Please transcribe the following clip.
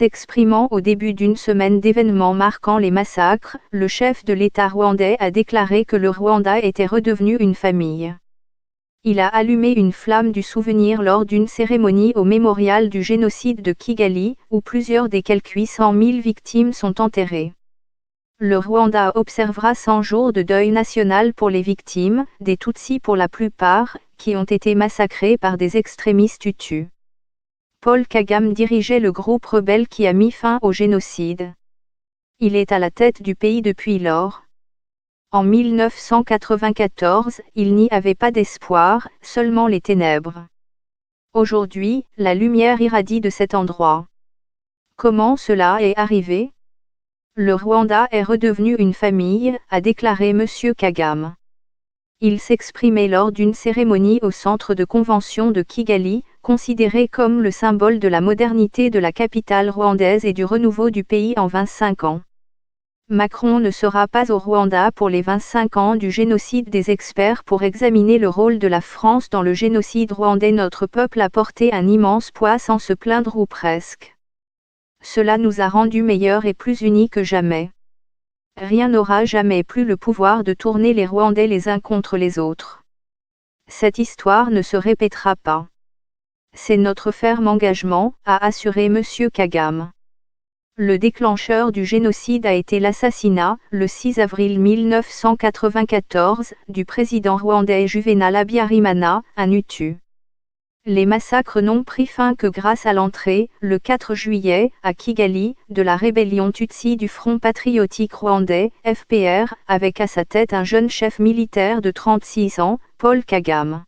S'exprimant au début d'une semaine d'événements marquant les massacres, le chef de l'État rwandais a déclaré que le Rwanda était redevenu une famille. Il a allumé une flamme du souvenir lors d'une cérémonie au mémorial du génocide de Kigali, où plusieurs des quelques 800 000 victimes sont enterrées. Le Rwanda observera 100 jours de deuil national pour les victimes, des Tutsis pour la plupart, qui ont été massacrés par des extrémistes Hutus. Paul Kagame dirigeait le groupe rebelle qui a mis fin au génocide. Il est à la tête du pays depuis lors. En 1994, il n'y avait pas d'espoir, seulement les ténèbres. Aujourd'hui, la lumière irradie de cet endroit. Comment cela est arrivé? Le Rwanda est redevenu une famille, a déclaré M. Kagame. Il s'exprimait lors d'une cérémonie au centre de convention de Kigali, considéré comme le symbole de la modernité de la capitale rwandaise et du renouveau du pays en 25 ans. Macron ne sera pas au Rwanda pour les 25 ans du génocide des experts pour examiner le rôle de la France dans le génocide rwandais. Notre peuple a porté un immense poids sans se plaindre ou presque. Cela nous a rendus meilleurs et plus unis que jamais. Rien n'aura jamais plus le pouvoir de tourner les Rwandais les uns contre les autres. Cette histoire ne se répétera pas. C'est notre ferme engagement, a assuré M. Kagame. Le déclencheur du génocide a été l'assassinat, le 6 avril 1994, du président rwandais Juvenal Habyarimana, un Hutu. Les massacres n'ont pris fin que grâce à l'entrée, le 4 juillet, à Kigali, de la rébellion Tutsi du Front patriotique rwandais, FPR, avec à sa tête un jeune chef militaire de 36 ans, Paul Kagame.